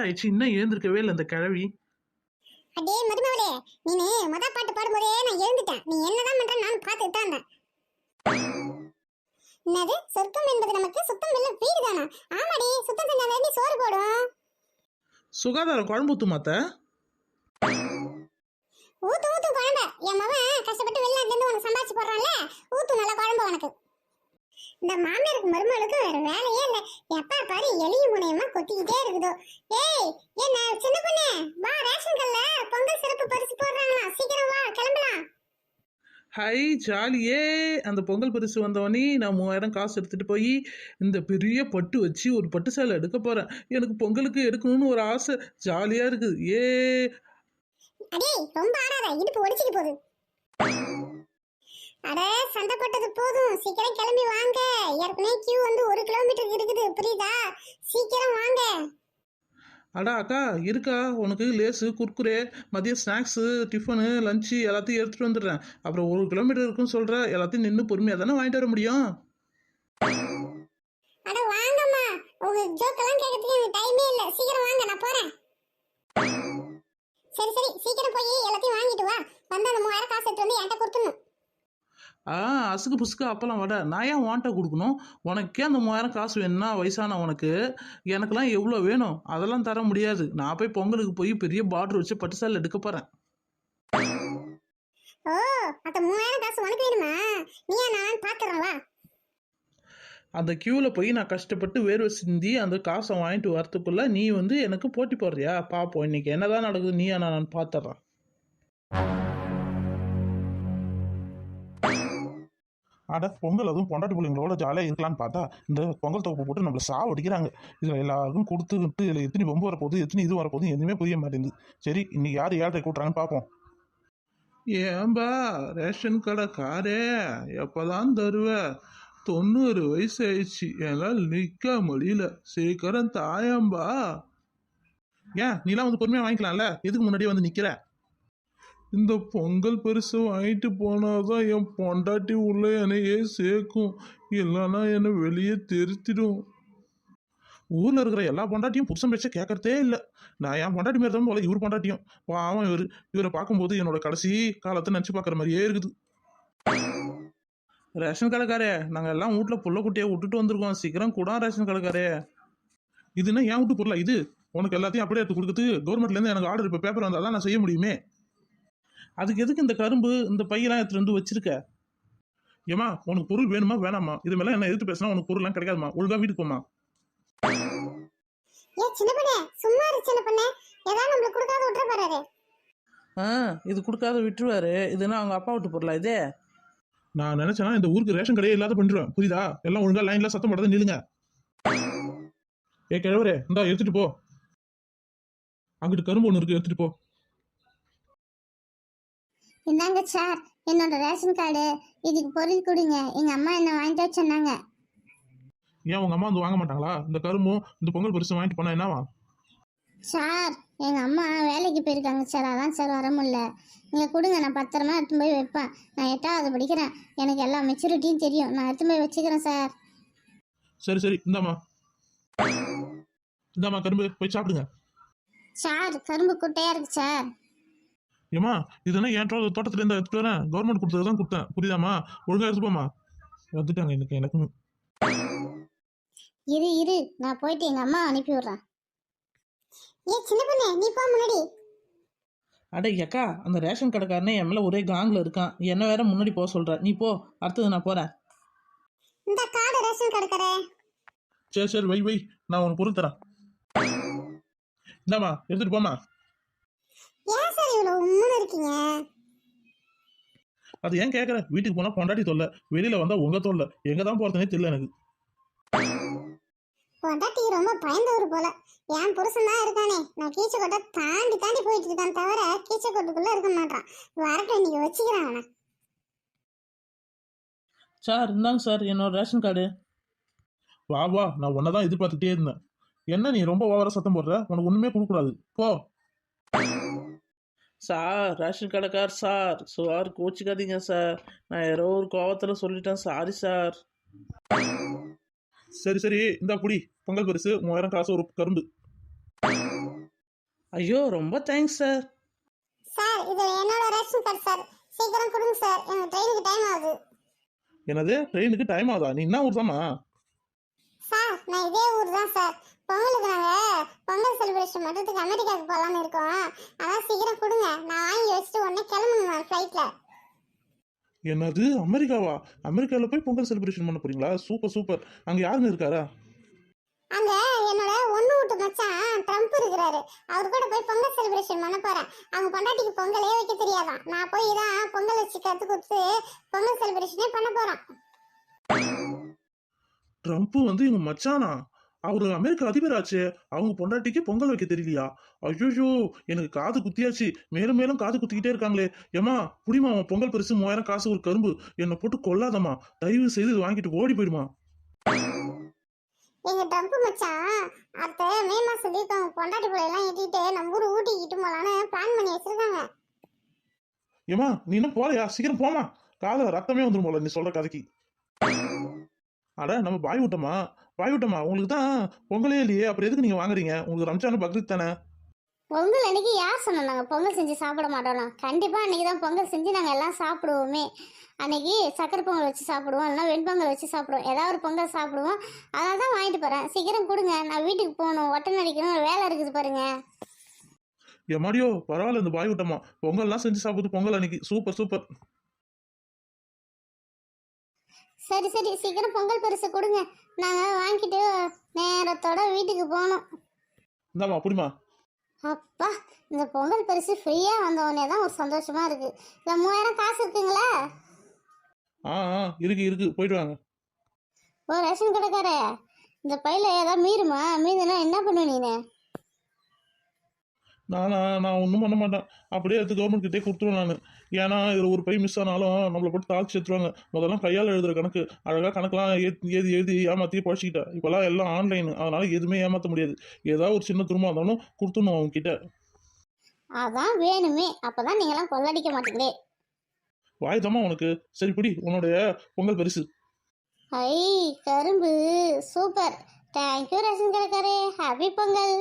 நேரம் ஆயிடுச்சு, இன்னும் எழுந்திருக்கவே இல்லை இந்த கிழவி. அடே மருமவளே, நீ மொத பாட்டு பாடும்போதே நான் எழுந்துட்டேன். நீ என்னதான் பண்ற நான் பார்த்துட்டு தான் இருந்தேன். என்னது சொர்க்கம் என்பது நமக்கு சுத்தம் இல்ல வீடு தானா? ஆமாடி, சுத்தம் செஞ்சாலே சோறு போடும். சுகாதாரம் குழம்பு ஊத்து மாத்த. ஊத்து ஊத்து குழம்பு. என் மகன் கஷ்டப்பட்டு வெளிநாட்டுல இருந்து உனக்கு சம்பாதிச்சு போடுறான்ல, ஊத்து நல்ல குழம்பு உனக்கு. இந்த மாமியாருக்கு மருமகளுக்கு வேற வேலையே இல்ல. எப்பா பாரு எலியும் முனையமா கொத்திக்கிட்டே இருக்குதோ. ஏய் என்ன சின்ன பொண்ணு, வா ரேஷன் கல்ல பொங்கல் சிறப்பு பரிசு போடுறாங்களா, சீக்கிரம் வா கிளம்பலாம். ஹை ஜாலியே. அந்த பொங்கல் பரிசு வந்தவொடனே நான் 3000 காசு எடுத்துட்டு போய் இந்த பெரிய பட்டு வச்சு ஒரு பட்டு சேலை எடுக்க போறேன். எனக்கு பொங்கலுக்கு எடுக்கணும்னு ஒரு ஆசை, ஜாலியா இருக்குது. ஏ அடே ரொம்ப ஆடாத, இடுப்பு ஒடிச்சிட்டு போகுது. அட சண்டை போட்டது போதும், சீக்கிரம் கிளம்பி வாங்க. ஏற்கனவே கியூ வந்து 1 கிலோமீட்டர் இருக்குது, புரியுதா? சீக்கிரம் வாங்க. அடா அக்கா இருக்கா, உனக்கு லேஸு குர்குரே மதியம் ஸ்நாக்ஸு டிஃபனு லஞ்சு எல்லாத்தையும் எடுத்துகிட்டு வந்துடுறேன். அப்புறம் 1 கிலோமீட்டர் இருக்குன்னு சொல்கிற, எல்லாத்தையும் நின்று பொறுமையாக தானே வாங்கிட்டு வர முடியும். அட வாங்கம்மா, உங்க ஜோக்கெல்லாம் கேட்கறதுக்கு எனக்கு டைமே இல்லை. சீக்கிரம் வாங்க, நான் போறேன். சரி சரி, சீக்கிரம் போய் எல்லாத்தையும் வாங்கிட்டு வா. வந்து அந்த 3000 காசு எடுத்து வந்து என்கிட்ட கொடுத்துடணும். அசுக்கு புசுக்கு அப்பெல்லாம் வட நான் ஏன் வாண்ட்டை கொடுக்கணும்? உனக்கே அந்த 3000 காசு வேணும்னா வயசான உனக்கு, எனக்கெல்லாம் எவ்வளோ வேணும் அதெல்லாம் தர முடியாது. நான் போய் பொங்கலுக்கு போய் பெரிய பார்டர் வச்சு பட்டு சேலை எடுக்க போகிறேன். ஓ, அந்த 3000 காசு உனக்கு வேணுமா? நீயா நான் பாத்துறேன் வா. அந்த கியூவில் போய் நான் கஷ்டப்பட்டு வேர்வை சிந்தி அந்த காசை வாங்கிட்டு வரத்துக்குள்ள நீ வந்து எனக்கு போட்டி போடுறியா? பார்ப்போம் இன்னைக்கு என்னதான் நடக்குது, நீயா நான் பார்த்துட்றேன். அட பொங்கல் அதுவும் பொண்டாட்டி பிள்ளைங்களோட ஜாலியாக இருக்கலான்னு பார்த்தா இந்த பொங்கல் தொகுப்பு போட்டு நம்மளை சாவடிக்கிறாங்க. இதில் எல்லாருக்கும் கொடுத்துக்கிட்டு இதில் எத்தனை பொம்பு வரப்போகுது, எத்தனை இது வரப்போகுது, எதுவுமே புரிய மாட்டேங்குது. சரி இன்னைக்கு யார் ஏழரை கூட்டுறாங்கன்னு பார்ப்போம். ஏன்பா ரேஷன் கடை காரே, எப்போதான் தருவ? 90 வயசு ஆயிடுச்சு, என்னால் நிற்க முடியல, சீக்கிரம் தாயம்பா. ஏன் நீலாம் வந்து பொறுமையாக வாங்கிக்கலாம்ல, எதுக்கு முன்னாடியே வந்து நிற்கிற? இந்த பொங்கல் பரிசு வாங்கிட்டு போனாதான் என் பொண்டாட்டி உள்ள என்னையே சேர்க்கும், இல்லைன்னா என்னை வெளியே தெரித்திடும். ஊரில் இருக்கிற எல்லா பொண்டாட்டியும் புருஷன் பேச்ச கேட்கறதே இல்லை. நான் என் பொண்டாட்டி மாரி தான் போல இவர் பொண்டாட்டியும். பாவம் இவரை பார்க்கும்போது என்னோட கடைசி காலத்தை நினச்சி பார்க்குற மாதிரியே இருக்குது. ரேஷன் கடைக்காரே, நாங்கள் எல்லாம் வீட்டில் புள்ள குட்டியை விட்டுட்டு வந்திருக்கோம், சீக்கிரம் கூட ரேஷன் கடைக்காரே. இதுன்னா என் வீட்டு பொருளா இது? உனக்கு எல்லாத்தையும் அப்படியே எடுத்து கொடுக்குறது கவர்மெண்ட்லேருந்து எனக்கு ஆர்டர் இப்போ பேப்பர் வந்தால் தான் நான் செய்ய முடியுமே. அதுக்கு எதுக்கு இந்த கரும்பு இந்த பையெல்லாம் எடுத்துட்டு வந்து வச்சிருக்க? ஏமா உனக்கு பொருள் வேணுமா வேணாமா? இது மேலே என்ன எதிர்த்து பேசினா உனக்கு பொருள்லாம் கிடைக்காதுமா, ஒழுங்கா வீட்டுக்கு போமா. ஏ சின்ன பொண்ணே, சும்மா இரு சின்ன பொண்ணே, ஏதாவது நம்மளுக்கு கொடுக்காத விட்டுற போறாரு. இது கொடுக்காத விட்டுருவாரு. இதுன்னா அவங்க அப்பா விட்டு பொருளா இதே? நான் நினைச்சேன்னா இந்த ஊருக்கு ரேஷன் கடையே இல்லாத பண்ணிடுவேன், புரியுதா? எல்லாம் ஒழுங்கா லைன்ல சத்தம் போடாத நில்லுங்க. ஏ கிழவரே, இந்தா எடுத்துட்டு போ. அங்கிட்டு கரும்பு ஒன்று இருக்கு, எடுத்துட்டு போ. இந்தாங்க சார், என்னோட ரேஷன் கார்டு, இதுக்கு பொருள் கொடுங்க. எங்க அம்மா என்ன வாங்கிட்டு வர சொன்னாங்க. ஏன் உங்க அம்மா வந்து வாங்க மாட்டாங்களா? இந்த கரும்பும் இந்த பொங்கல் பரிசு வாங்கிட்டு போனா என்னவா? சார் எங்க அம்மா வேலைக்கு போயிருக்காங்க சார், அதான் சார் வர முடியல. நீங்க கொடுங்க, நான் பத்திரமா எடுத்து போய் வைப்பேன். நான் 8வது படிக்கிறேன், எனக்கு எல்லா மெச்சூரிட்டியும் தெரியும், நான் எடுத்து போய் வச்சுக்கிறேன் சார். சரி சரி, இந்தாம்மா இந்தாம்மா கரும்பு, போய் சாப்பிடுங்க. சார் கரும்பு குட்டையா இருக்கு சார். ஏமா இதுனா என் தோட்டத்துல இருந்து எடுத்துட்டு வரேன், கவர்மெண்ட் கொடுத்தது தான் கொடுத்தேன், புரியுதாமா? ஒழுங்கா எடுத்துப்போமா. வந்துட்டாங்க எனக்கு இரு இரு, நான் போயிட்டு எங்க அம்மா அனுப்பி விடுறேன். ஏ சின்ன பொண்ணே, நீ போ முன்னாடி. அட அக்கா, அந்த ரேஷன் கடைக்காரனே என் மேல ஒரே காங்கில் இருக்கான், என்ன வேற முன்னாடி போக சொல்ற. நீ போ, அடுத்தது நான் போறேன். இந்த கார்டு ரேஷன் கடைக்காரே. சரி சரி, வை நான் உனக்கு பொருள் தரேன். இந்தாம்மா எடுத்துட்டு போமா. ஏன் சார் இவ்வளவு உம்முன்னு இருக்கீங்க? அது ஏன் கேட்குற? வீட்டுக்கு போனால் பொண்டாட்டி தொல்லை, வெளியில் வந்தால் உங்கள் தொல்லை, எங்கே தான் போகிறதுனே தெரியல எனக்கு. பொண்டாட்டி ரொம்ப பயந்தவர் போல. என் புருஷன் தான் இருக்கானே, நான் கீச்சக்கோட்டை தாண்டி தாண்டி போயிட்டு இருக்கான் தவிர கீச்சக்கோட்டுக்குள்ள இருக்க மாட்டான். வரட்டும், இன்னைக்கு வச்சுக்கிறேன் அவனை. சார் இந்தாங்க சார் என்னோட ரேஷன் கார்டு. வா நான் உன்னை தான் எதிர்பார்த்துட்டே இருந்தேன். என்ன நீ ரொம்ப ஓவரா சத்தம் போடுற? உனக்கு ஒன்றுமே கொடுக்கூடாது, போ. சார் ரேஷன் கடைக்கார் சார் கோச்சிக்காதீங்க சார், நான் ஏதோ ஒரு கோவத்தில் சொல்லிட்டேன், சாரி சார். சரி இந்தா புடி பொங்கல் பரிசு, 3000 காசு, ஒரு கரும்பு. ஐயோ ரொம்ப தேங்க்ஸ் சார். சார் இது என்னோட ரேஷன் கார்டு சார், சீக்கிரம் கொடுங்க சார், எனக்கு ட்ரெயினுக்கு டைம் ஆகுது. என்னது ட்ரெயினுக்கு டைம் ஆகுதா? நீ என்ன ஊர் தாமா? சார் நான் இதே ஊர் தான் சார். பொங்கலுக்கு நாங்கள் பொங்கல் செலிப்ரேஷன் பண்ணுறதுக்கு அமெரிக்காவுக்கு போகலான்னு இருக்கோம். அதான் சீக்கிரம் கொடுங்க, நான் வாங்கி வச்சுட்டு உடனே கிளம்பணும் நான் ஃப்ளைட்டில். என்னது அமெரிக்காவா? அமெரிக்காவில் போய் பொங்கல் செலிப்ரேஷன் பண்ண போறீங்களா? Super super. அங்கே யாருங்க இருக்காரா? அங்க என்னோட ஒண்ணு வீட்டு மச்சான் ட்ரம்ப் இருக்கிறாரு, அவரு கூட போய் பொங்கல் செலிப்ரேஷன் பண்ண போறேன். அவங்க பொண்டாட்டிக்கு பொங்கலே வைக்க தெரியாதான், நான் போய் தான் பொங்கல் வச்சு கத்து கொடுத்து பொங்கல் செலிப்ரேஷனே பண்ண போறேன். ட்ரம்ப் வந்து இவங்க மச்சானா? அவரு அமெரிக்கா அதிபராச்சே, அவங்க பொண்டாட்டிக்கு பொங்கல் வைக்க தெரியலையா? ஐயோ, எனக்கு காது குத்தியாச்சு. மேலும் மேலும் காது குத்திக்கிட்டே இருக்காங்களே. ஏமா புடிமா, அவன் பொங்கல் பரிசு 3000 காசு ஒரு கரும்பு. என்னை போட்டு கொல்லாதம்மா, தயவு செய்து இது வாங்கிட்டு ஓடி போயிடுமா. எங்க ட்ரம்ப் மச்சான் அடுத்த மே மாசம் லீவுக்கு அவங்க பொண்டாட்டி பிள்ளை எல்லாம் ஏற்றிட்டு நம்ம ஊர் ஊட்டிக்கிட்டு போலான்னு பிளான் பண்ணி வச்சிருக்காங்க. ஏமா நீ இன்னும் போலையா? சீக்கிரம் போமா, காதுல ரத்தமே வந்துடும் போல நீ சொல்ற கதைக்கு. அட நம்ம பாய் விட்டோமா, பாய் விட்டோமா, உங்களுக்கு தான் பொங்கலே இல்லையே, அப்புறம் எதுக்கு நீங்க வாங்குறீங்க? உங்களுக்கு ரம்ஜான் பக்ரீத் தானே. பொங்கல் அன்னைக்கு யார் சொன்னோம் நாங்கள் பொங்கல் செஞ்சு சாப்பிட மாட்டோம்? கண்டிப்பாக அன்றைக்கி தான் பொங்கல் செஞ்சு நாங்கள் எல்லாம் சாப்பிடுவோமே. அன்னைக்கு சக்கரை பொங்கல் வச்சு சாப்பிடுவோம், இல்லைனா வெண்பொங்கல் வச்சு சாப்பிடுவோம், ஏதாவது ஒரு பொங்கல் சாப்பிடுவோம். அதனால தான் வாங்கிட்டு போகிறேன். சீக்கிரம் கொடுங்க, நான் வீட்டுக்கு போகணும், ஒட்டை அடிக்கணும், வேலை இருக்குது பாருங்க. எம்மாடியோ பரவாயில்ல, இந்த பாய் விட்டோமா பொங்கல்லாம் செஞ்சு சாப்பிடுது பொங்கல் அன்னைக்கு. Super super. சரி சரி, சீக்கிரம் பொங்கல் பரிசு கொடுங்க, நாங்கள் வாங்கிட்டு நேரத்தோட வீட்டுக்கு போகணும். இந்தாமா புடிமா. அப்பா, இந்த பொங்கல் பரிசு ஃப்ரீயாக வந்தவொடனே தான் ஒரு சந்தோஷமாக இருக்குது. இந்த 3000 காசு இருக்குங்களா? இருக்கு இருக்கு, போயிட்டு வாங்க. ஓ ரேஷன் கடைக்காரே, இந்த பையில ஏதாவது மீதுனா என்ன பண்ணுவ நீனு? நான் ஒன்றும் பண்ண மாட்டேன், அப்படியே எடுத்து கவர்மெண்ட் கிட்டே கொடுத்துருவேன் நான். ஏன்னா இதில் ஒரு பை மிஸ் ஆனாலும் நம்மளை போட்டு தாழ்ச்சி எடுத்துருவாங்க. முதல்லாம் கையால் எழுதுகிற கணக்கு, அழகாக கணக்கெலாம் எழுதி எழுதி ஏமாற்றி பழச்சிக்கிட்டேன். இப்போல்லாம் எல்லாம் ஆன்லைன், அதனால எதுவுமே ஏமாற்ற முடியாது. ஏதாவது ஒரு சின்ன துருமா இருந்தாலும் கொடுத்துடணும் அவங்க கிட்ட. அதான் வேணுமே, அப்பதான் நீங்களாம் கொள்ளடிக்க மாட்டீங்களே. வாய்தாம்மா உனக்கு. சரி பிடி உன்னுடைய பொங்கல் பரிசு. ஐ கரும்பு சூப்பர், தேங்க்யூ ரேஷன் கடைக்காரே, ஹாப்பி பொங்கல்.